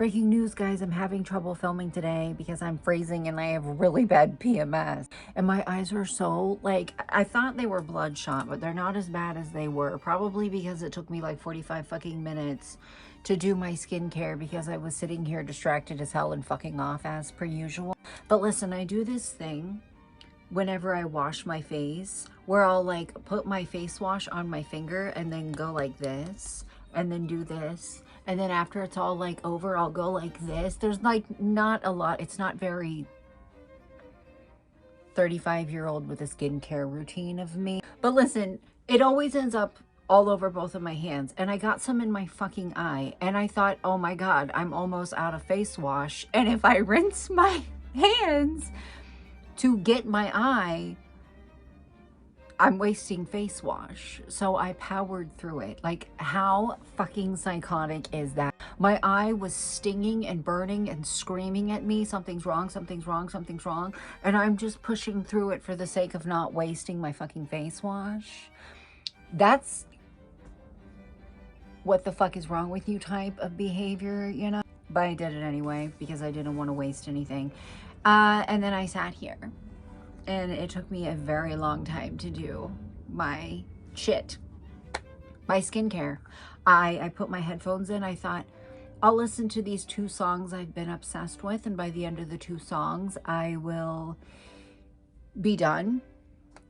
Breaking news, guys, I'm having trouble filming today because I'm freezing and I have really bad PMS. And my eyes are so, like, I thought they were bloodshot, but they're not as bad as they were. Probably because it took me like 45 fucking minutes to do my skincare because I was sitting here distracted as hell and fucking off as per usual. But listen, I do this thing whenever I wash my face where I'll like put my face wash on my finger and then go like this and then do this. And then after it's all like over, I'll go like this. There's like not a lot. It's not very 35-year-old with a skincare routine of me. But listen, it always ends up all over both of my hands. And I got some in my fucking eye. And I thought, oh my God, I'm almost out of face wash. And if I rinse my hands to get my eye, I'm wasting face wash. So I powered through it. Like, how fucking psychotic is that? My eye was stinging and burning and screaming at me, something's wrong, something's wrong, something's wrong. And I'm just pushing through it for the sake of not wasting my fucking face wash. That's what the fuck is wrong with you type of behavior, you know? But I did it anyway because I didn't want to waste anything. And then I sat here. And it took me a very long time to do my shit, my skincare. I put my headphones in. I thought, I'll listen to these 2 songs I've been obsessed with. And by the end of the 2 songs, I will be done.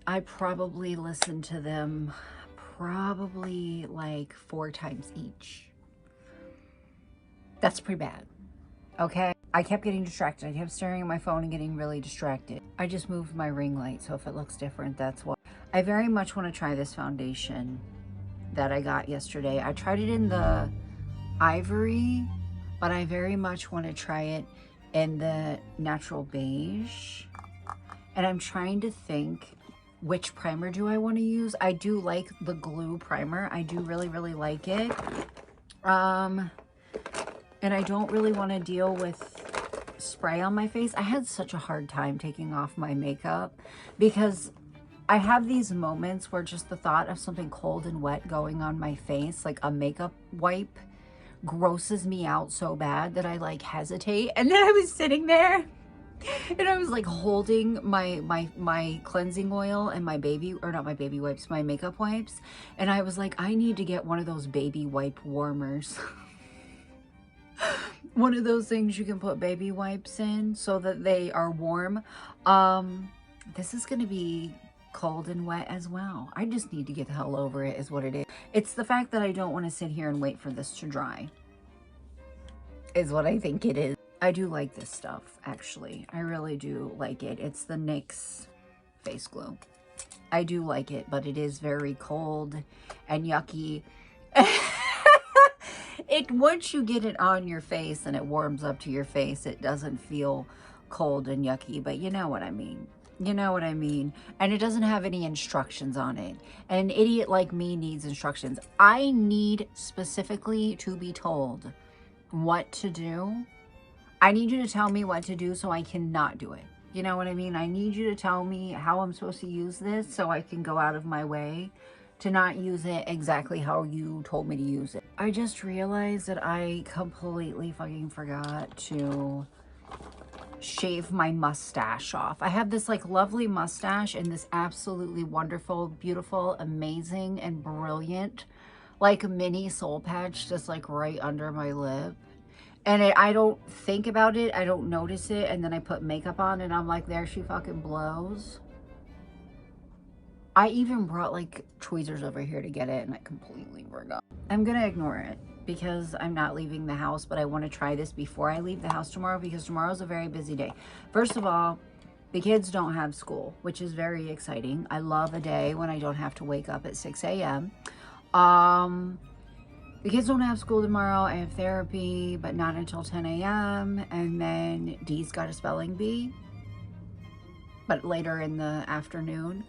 I probably listened to them probably like 4 times each. That's pretty bad. Okay? I kept getting distracted. I kept staring at my phone and getting really distracted. I just moved my ring light, so if it looks different, that's why. I very much want to try this foundation that I got yesterday. I tried it in the ivory, but I very much want to try it in the natural beige. And I'm trying to think, which primer do I want to use? I do like the glue primer. I do really, really like it. And I don't really want to deal with spray on my face. I had such a hard time taking off my makeup because I have these moments where just the thought of something cold and wet going on my face, like a makeup wipe, grosses me out so bad that I like hesitate. And then I was sitting there and I was like holding my cleansing oil and my my makeup wipes. And I was like, I need to get one of those baby wipe warmers. One of those things you can put baby wipes in so that they are warm. This is going to be cold and wet as well. I just need to get the hell over it is what it is. It's the fact that I don't want to sit here and wait for this to dry is what I think it is. I do like this stuff, actually. I really do like it. It's the NYX face glue. I do like it, but it is very cold and yucky. Once you get it on your face and it warms up to your face, it doesn't feel cold and yucky, but you know what I mean. You know what I mean. And it doesn't have any instructions on it. And an idiot like me needs instructions. I need specifically to be told what to do. I need you to tell me what to do so I cannot do it. You know what I mean? I need you to tell me how I'm supposed to use this so I can go out of my way to not use it exactly how you told me to use it. I just realized that I completely fucking forgot to shave my mustache off. I have this like lovely mustache and this absolutely wonderful, beautiful, amazing, and brilliant like mini soul patch just like right under my lip. And I don't think about it, I don't notice it, and then I put makeup on and I'm like, there she fucking blows. I even brought like tweezers over here to get it and I completely forgot. I'm gonna ignore it because I'm not leaving the house, but I want to try this before I leave the house tomorrow because tomorrow's a very busy day. First of all, the kids don't have school, which is very exciting. I love a day when I don't have to wake up at 6 a.m. The kids don't have school tomorrow. I have therapy, but not until 10 a.m. And then Dee's got a spelling bee, but later in the afternoon.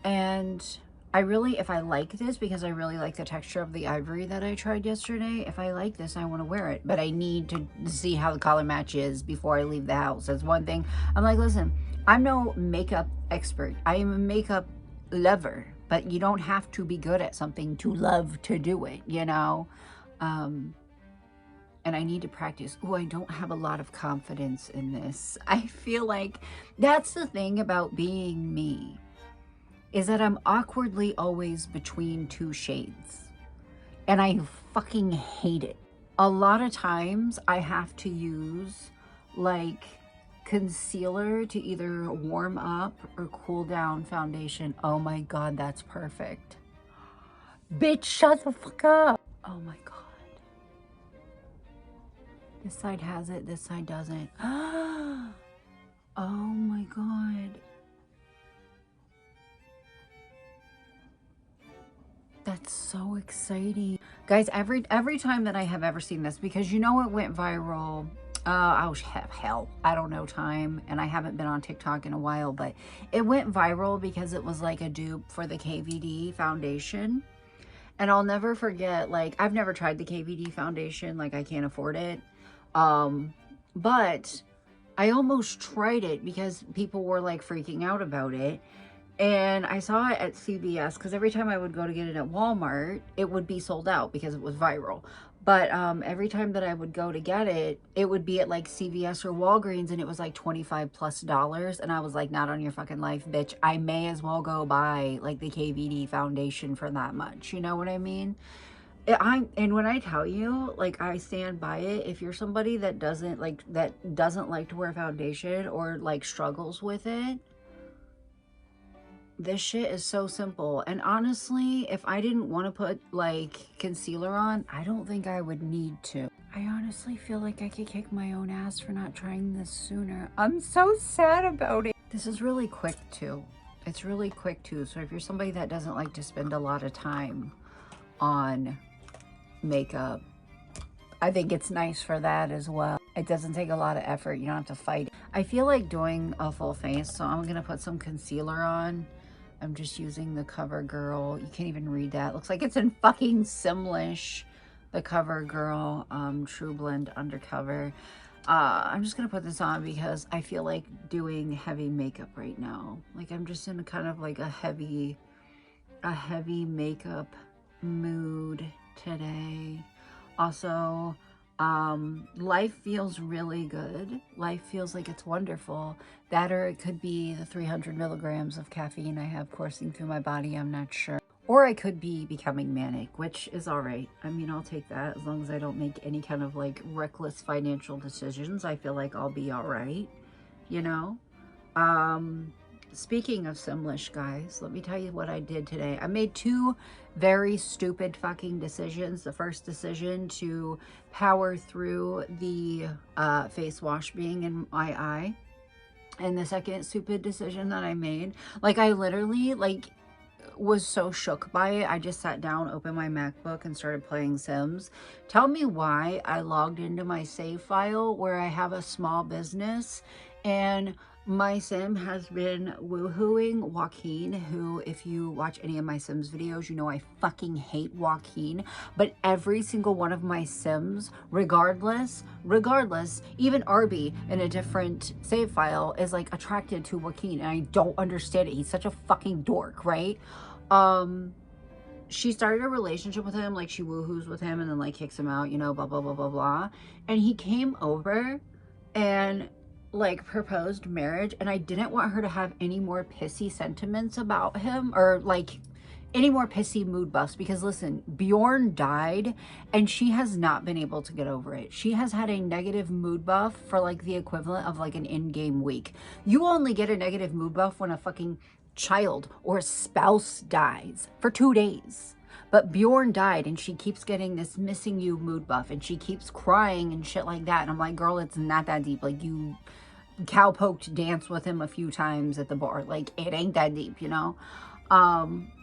And I really, if I like this, because I really like the texture of the ivory that I tried yesterday, if I like this, I want to wear it. But I need to see how the color match is before I leave the house. That's one thing. I'm like, listen, I'm no makeup expert. I am a makeup lover. But you don't have to be good at something to love to do it, you know? and I need to practice. Oh, I don't have a lot of confidence in this. I feel like that's the thing about being me, is that I'm awkwardly always between two shades. And I fucking hate it. A lot of times I have to use like concealer to either warm up or cool down foundation. Oh my God, that's perfect. Bitch, shut the fuck up. Oh my God. This side has it, this side doesn't. Oh my God. That's so exciting. Guys, every time that I have ever seen this, because you know it went viral, hell, I don't know time, and I haven't been on TikTok in a while, but it went viral because it was like a dupe for the KVD foundation. And I'll never forget, like, I've never tried the KVD foundation, like I can't afford it. But I almost tried it because people were like freaking out about it. And I saw it at CVS because every time I would go to get it at Walmart, it would be sold out because it was viral. But every time that I would go to get it, it would be at like CVS or Walgreens, and it was like $25+. And I was like, not on your fucking life, bitch. I may as well go buy like the KVD foundation for that much. You know what I mean? And when I tell you, like, I stand by it. If you're somebody that doesn't like to wear foundation or like struggles with it, this shit is so simple. And honestly, if I didn't want to put like concealer on, I don't think I would need to. I honestly feel like I could kick my own ass for not trying this sooner. I'm so sad about it. This is really quick too. It's really quick too. So if you're somebody that doesn't like to spend a lot of time on makeup, I think it's nice for that as well. It doesn't take a lot of effort. You don't have to fight. I feel like doing a full face, so I'm gonna put some concealer on. I'm just using the CoverGirl. You can't even read that. Looks like it's in fucking Simlish. The CoverGirl True Blend Undercover. I'm just gonna put this on because I feel like doing heavy makeup right now. Like I'm just in kind of like a heavy makeup mood today. Also, life feels really good. Life feels like it's wonderful. That, or it could be the 300 milligrams of caffeine I have coursing through my body. I'm not sure. Or I could be becoming manic, which is all right. I mean, I'll take that as long as I don't make any kind of like reckless financial decisions. I feel like I'll be all right, you know? Speaking of Simlish, guys, let me tell you what I did today. I made two very stupid fucking decisions. The first decision to power through the face wash being in my eye. And the second stupid decision that I made, like I literally like was so shook by it. I just sat down, opened my MacBook and started playing Sims. Tell me why I logged into my save file where I have a small business, and my sim has been woohooing Joaquin, who, if you watch any of my Sims videos, you know I fucking hate Joaquin. But every single one of my Sims, regardless, even Arby in a different save file is like attracted to Joaquin, and I don't understand it. He's such a fucking dork, right? She started a relationship with him, like she woohoos with him and then like kicks him out, you know, blah, blah, blah, blah, blah. And he came over and like proposed marriage, and I didn't want her to have any more pissy sentiments about him or like any more pissy mood buffs, because listen, Bjorn died and she has not been able to get over it. She has had a negative mood buff for like the equivalent of like an in-game week. You only get a negative mood buff when a fucking child or a spouse dies for 2 days. But Bjorn died and she keeps getting this missing you mood buff and she keeps crying and shit like that. And I'm like, girl, it's not that deep. Like, you cowpoked dance with him a few times at the bar. Like, it ain't that deep, you know?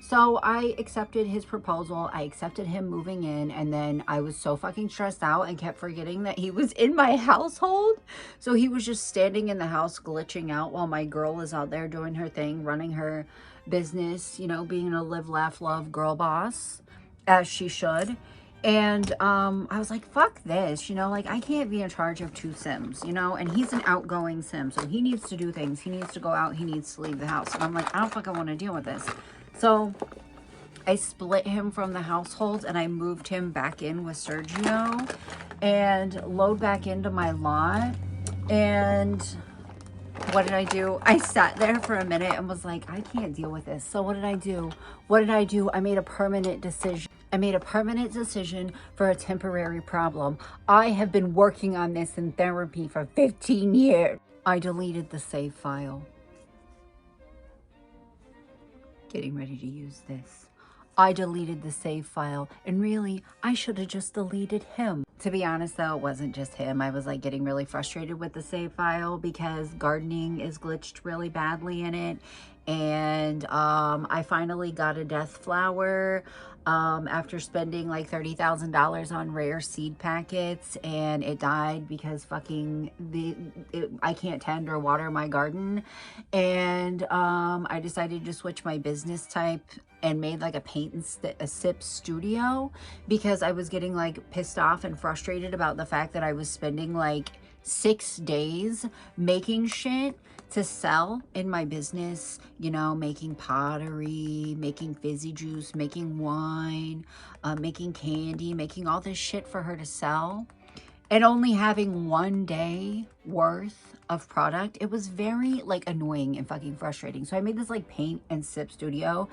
So I accepted his proposal. I accepted him moving in, and then I was so fucking stressed out and kept forgetting that he was in my household. So he was just standing in the house glitching out while my girl is out there doing her thing, running her business, you know, being a live, laugh, love girl boss, as she should. And I was like, fuck this, you know, like I can't be in charge of 2 Sims, you know, and he's an outgoing Sim, so he needs to do things. He needs to go out, he needs to leave the house. And I'm like, I don't fucking want to deal with this. So I split him from the household and I moved him back in with Sergio. and load back into my lot. And what did I do? I sat there for a minute and was like, I can't deal with this. So what did I do? What did I do? I made a permanent decision. I made a permanent decision for a temporary problem. I have been working on this in therapy for 15 years. I deleted the save file. Getting ready to use this. I deleted the save file, and really, I should have just deleted him. To be honest though, it wasn't just him. I was like getting really frustrated with the save file because gardening is glitched really badly in it. And I finally got a death flower after spending like $30,000 on rare seed packets, and it died because fucking I can't tend or water my garden. And I decided to switch my business type and made like a paint and a sip studio because I was getting like pissed off and frustrated about the fact that I was spending like 6 days making shit to sell in my business, you know, making pottery, making fizzy juice, making wine, making candy, making all this shit for her to sell, and only having 1 day worth of product. It was very like annoying and fucking frustrating. So I made this like paint and sip studio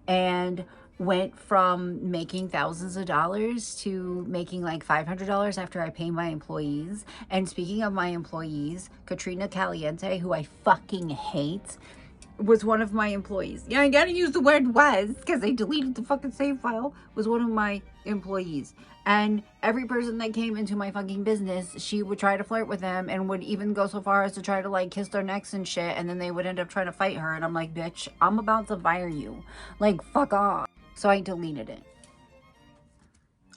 and went from making thousands of dollars to making like $500 after I pay my employees. And speaking of my employees, Katrina Caliente, who I fucking hate, was one of my employees. Yeah, I gotta use the word was because I deleted the fucking save file, was one of my employees. And every person that came into my fucking business, she would try to flirt with them and would even go so far as to try to like kiss their necks and shit. And then they would end up trying to fight her. And I'm like, bitch, I'm about to fire you. Like, fuck off. So I deleted it.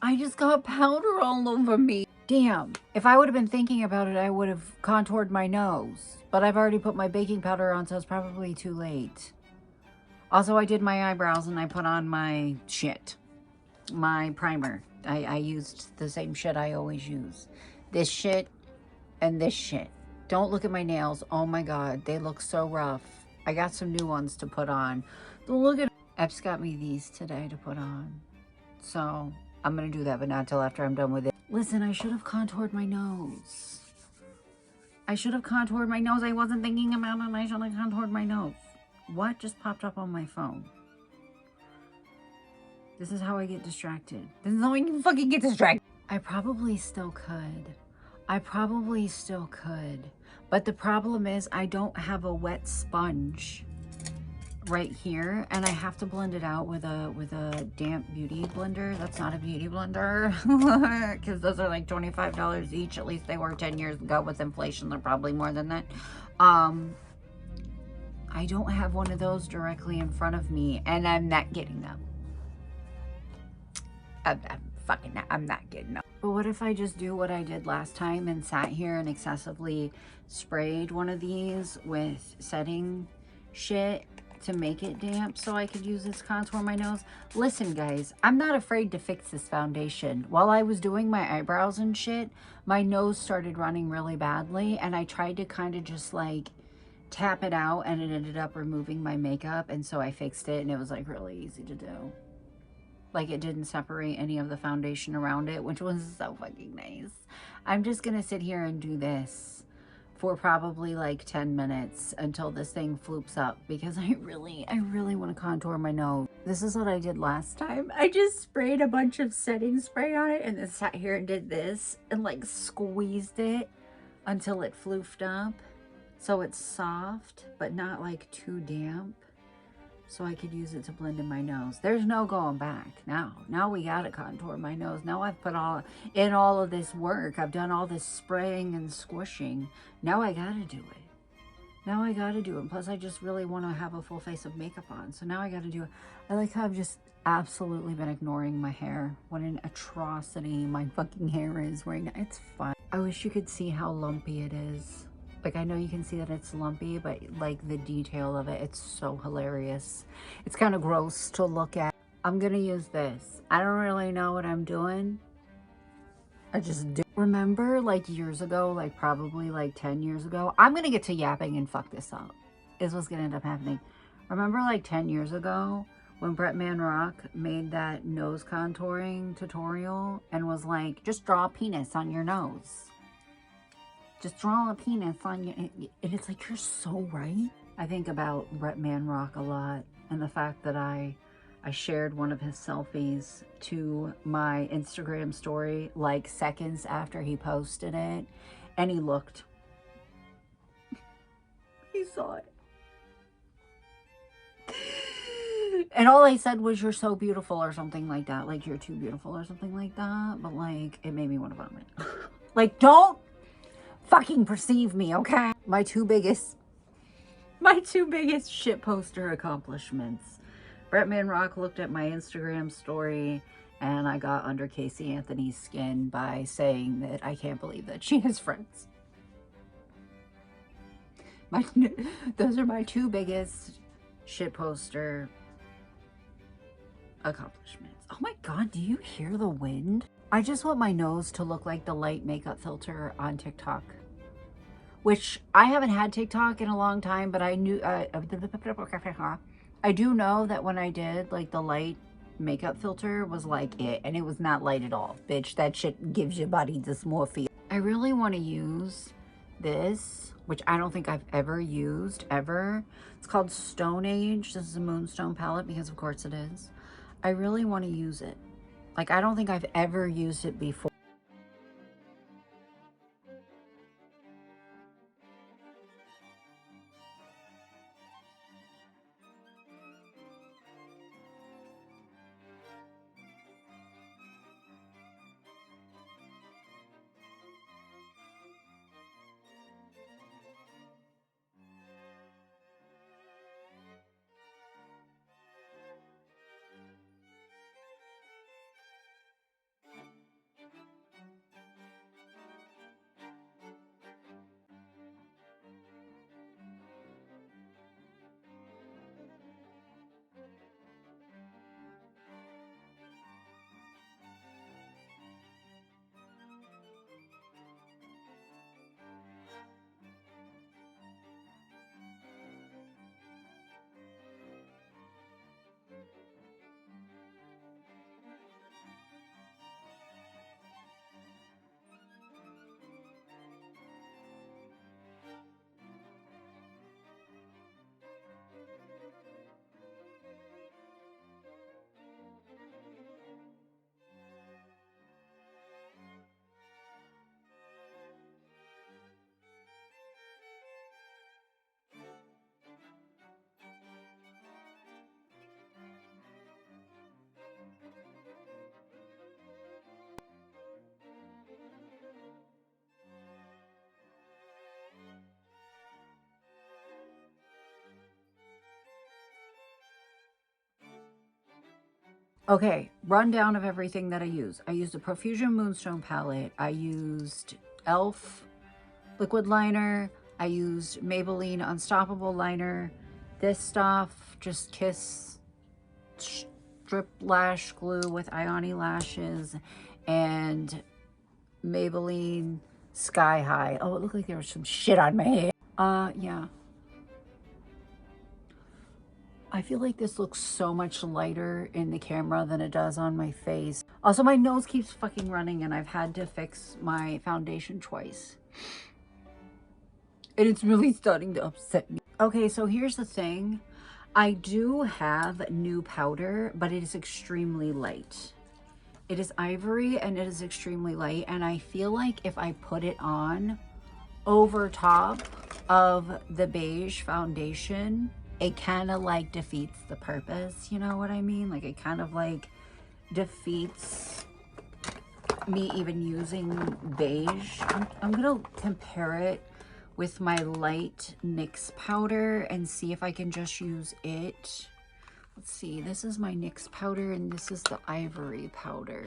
I just got powder all over me. Damn. If I would have been thinking about it, I would have contoured my nose. But I've already put my baking powder on, so it's probably too late. Also, I did my eyebrows and I put on my shit. My primer. I used the same shit I always use. This shit and this shit. Don't look at my nails. Oh my god, they look so rough. I got some new ones to put on. Don't look at... Epps got me these today to put on. So, I'm gonna do that, but not till after I'm done with it. Listen, I should have contoured my nose. I should have contoured my nose. I wasn't thinking about it. I should have contoured my nose. What just popped up on my phone? This is how I get distracted. This is how I can fucking get distracted. I probably still could. I probably still could. But the problem is I don't have a wet sponge right here, and I have to blend it out with a damp beauty blender. That's not a beauty blender because those are like $25 each. At least they were 10 years ago. With inflation, they're probably more than that. I don't have one of those directly in front of me, and I'm not getting them. I'm not getting them. But what if I just do what I did last time and sat here and excessively sprayed one of these with setting shit to make it damp so I could use this contour my nose? Listen, guys, I'm not afraid to fix this foundation. While I was doing my eyebrows and shit, my nose started running really badly, and I tried to kind of just like tap it out, and it ended up removing my makeup, and so I fixed it, and it was like really easy to do. Like, it didn't separate any of the foundation around it, which was so fucking nice. I'm just gonna sit here and do this for probably like 10 minutes until this thing floops up, because I really want to contour my nose. This is what I did last time. I just sprayed a bunch of setting spray on it and then sat here and did this and like squeezed it until it floofed up. So it's soft, but not like too damp. So I could use it to blend in my nose. There's no going back now. Now we gotta contour my nose. Now I've put all of this work. I've done all this spraying and squishing. Now I gotta do it. Now I gotta do it. Plus I just really want to have a full face of makeup on. So now I gotta do it. I like how I've just absolutely been ignoring my hair. What an atrocity my fucking hair is right now. It's fine. I wish you could see how lumpy it is. Like, I know you can see that it's lumpy, but like the detail of it, it's so hilarious. It's kind of gross to look at. I'm gonna use this. I don't really know what I'm doing. I just do. Remember like years ago, like probably like 10 years ago, I'm gonna get to yapping and fuck this up, is what's gonna end up happening. Remember like 10 years ago when Brett Manrock made that nose contouring tutorial and was like, just draw a penis on your nose. Just draw a penis on your... And it's like, you're so right. I think about Brett Manrock a lot, and the fact that I shared one of his selfies to my Instagram story like seconds after he posted it, and he looked. He saw it. And all I said was, you're so beautiful, or something like that. Like, you're too beautiful, or something like that. But, like, it made me want to vomit. Like, don't fucking perceive me, okay? My two biggest shit poster accomplishments. Brett Manrock looked at my Instagram story, and I got under Casey Anthony's skin by saying that I can't believe that she has friends. Those are my two biggest shit poster accomplishments. Oh my God, do you hear the wind? I just want my nose to look like the light makeup filter on TikTok, which I haven't had TikTok in a long time, but I knew, I do know that when I did, like, the light makeup filter was like it, and it was not light at all. Bitch, that shit gives your body dysmorphia. I really want to use this, which I don't think I've ever used, ever. It's called Stone Age. This is a Moonstone palette, because of course it is. I really want to use it. Like, I don't think I've ever used it before. Okay, rundown of everything that I use. I used a Profusion Moonstone palette. I used e.l.f. liquid liner. I used Maybelline Unstoppable liner. This stuff, just Kiss strip lash glue with Ioni lashes, and Maybelline Sky High. Oh, it looked like there was some shit on my hair. Yeah. I feel like this looks so much lighter in the camera than it does on my face. Also, my nose keeps fucking running, and I've had to fix my foundation twice. And it's really starting to upset me. Okay, so here's the thing. I do have new powder, but it is extremely light. It is ivory, and it is extremely light, and I feel like if I put it on over top of the beige foundation, it kind of like defeats the purpose, you know what I mean? Like, it kind of like defeats me even using beige. I'm gonna compare it with my light NYX powder and see if I can just use it. Let's see, this is my NYX powder, and this is the ivory powder.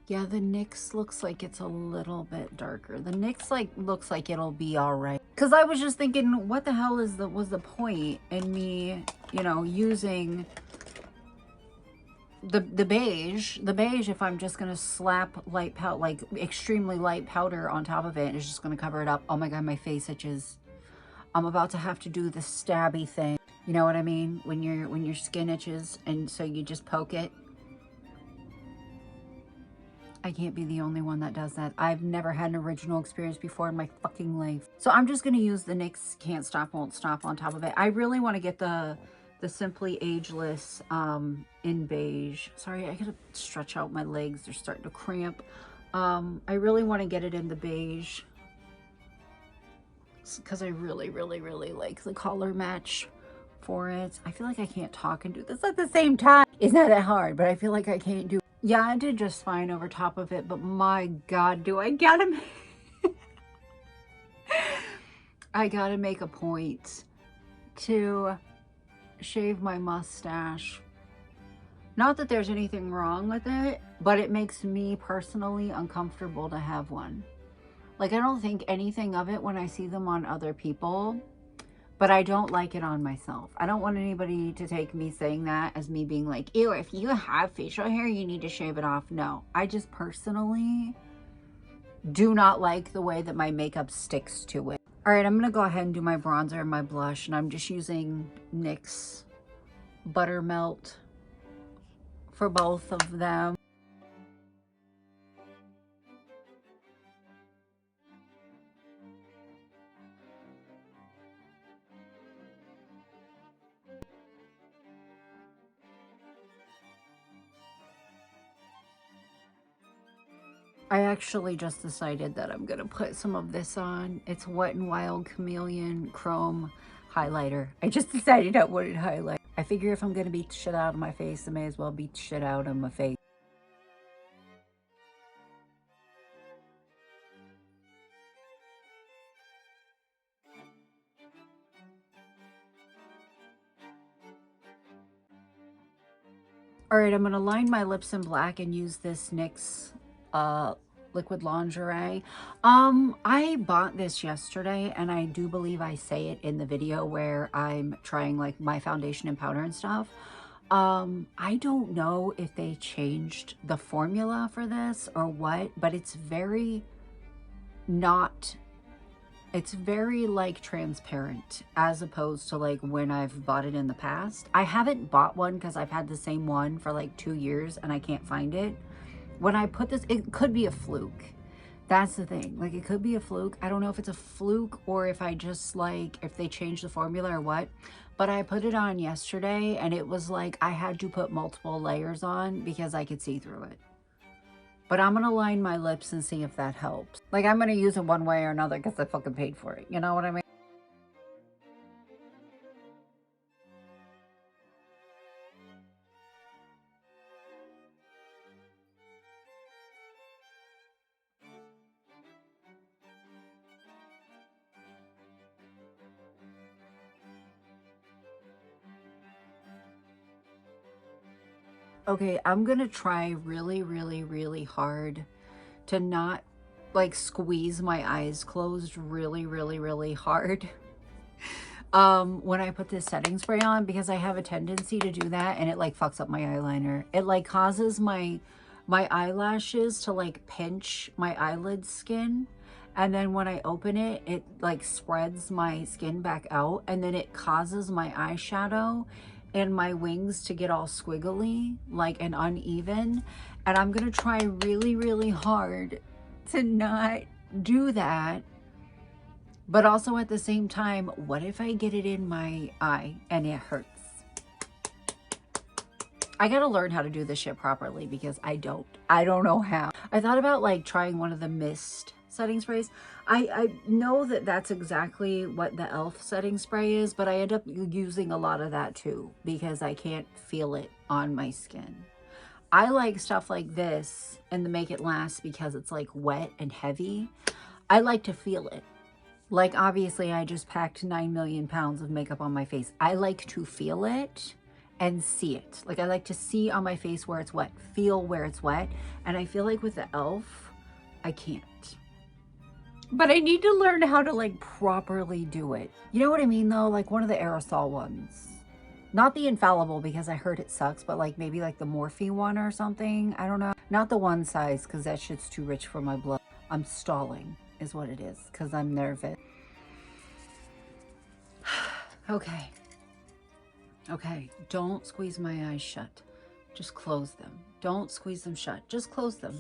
Yeah, the NYX looks like it's a little bit darker. The NYX looks like it'll be all right. Cause I was just thinking, what the hell was the point in me, you know, using the beige, if I'm just gonna slap light powder, like extremely light powder on top of it, it's just gonna cover it up. Oh my God, my face itches. I'm about to have to do the stabby thing. You know what I mean? When your skin itches and so you just poke it. I can't be the only one that does that. I've never had an original experience before in my fucking life. So I'm just going to use the NYX Can't Stop, Won't Stop on top of it. I really want to get the Simply Ageless in beige. Sorry, I got to stretch out my legs. They're starting to cramp. I really want to get it in the beige because I really, really, really like the color match for it. I feel like I can't talk and do this at the same time. It's not that hard, but I feel like I can't do. Yeah, I did just fine over top of it, but my God, do I gotta I gotta make a point to shave my mustache. Not that there's anything wrong with it, but it makes me personally uncomfortable to have one. Like, I don't think anything of it when I see them on other people, but I don't like it on myself. I don't want anybody to take me saying that as me being like, ew, if you have facial hair, you need to shave it off. No, I just personally do not like the way that my makeup sticks to it. All right, I'm going to go ahead and do my bronzer and my blush, and I'm just using NYX Buttermelt for both of them. I actually just decided that I'm going to put some of this on. It's Wet n Wild Chameleon Chrome Highlighter. I just decided I wanted highlight. I figure if I'm going to beat shit out of my face, I may as well beat shit out of my face. All right, I'm going to line my lips in black and use this NYX liquid lingerie. I bought this yesterday, and I do believe I say it in the video where I'm trying like my foundation and powder and stuff. I don't know if they changed the formula for this or what, but it's very like transparent as opposed to like when I've bought it in the past. I haven't bought one because I've had the same one for like 2 years and I can't find it. When I put this, it could be a fluke. That's the thing. Like, it could be a fluke. I don't know if it's a fluke or if I just like, if they changed the formula or what. But I put it on yesterday and it was like I had to put multiple layers on because I could see through it. But I'm going to line my lips and see if that helps. Like, I'm going to use it one way or another because I fucking paid for it. You know what I mean? Okay, I'm going to try really, really, really hard to not like squeeze my eyes closed really, really, really hard when I put this setting spray on, because I have a tendency to do that and it like fucks up my eyeliner. It like causes my eyelashes to like pinch my eyelid skin, and then when I open it, it like spreads my skin back out, and then it causes my eyeshadow and my wings to get all squiggly like and uneven. And I'm gonna try really, really hard to not do that. But also at the same time, what if I get it in my eye and it hurts? I gotta learn how to do this shit properly because I don't know how. I thought about like trying one of the mist setting sprays. I know that that's exactly what the e.l.f. setting spray is, but I end up using a lot of that too because I can't feel it on my skin. I like stuff like this and the Make It Last because it's like wet and heavy. I like to feel it. Like, obviously I just packed 9 million pounds of makeup on my face. I like to feel it and see it. Like, I like to see on my face where it's wet, feel where it's wet. And I feel like with the e.l.f., I can't. But I need to learn how to like properly do it. You know what I mean though? Like one of the aerosol ones. Not the infallible because I heard it sucks, but like maybe like the Morphe one or something. I don't know. Not the one size because that shit's too rich for my blood. I'm stalling is what it is because I'm nervous. Okay. Okay, don't squeeze my eyes shut. Just close them. Don't squeeze them shut. Just close them.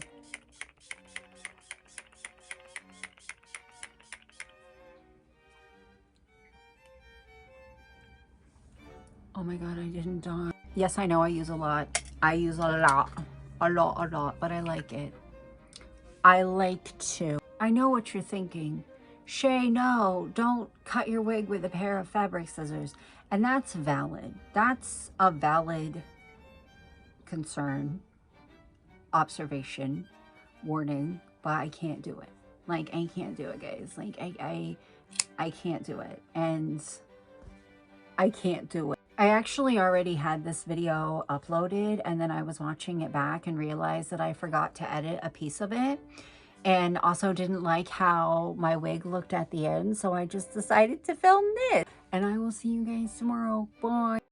Oh my God, I didn't die. Yes, I know I use a lot. I use a lot, but I like it. I like to. I know what you're thinking. Shay, no, don't cut your wig with a pair of fabric scissors. And that's valid. That's a valid concern, observation, warning, but I can't do it. Like, I can't do it, guys. Like, I can't do it. And I can't do it. I actually already had this video uploaded, and then I was watching it back and realized that I forgot to edit a piece of it, and also didn't like how my wig looked at the end, so I just decided to film this. And I will see you guys tomorrow. Bye.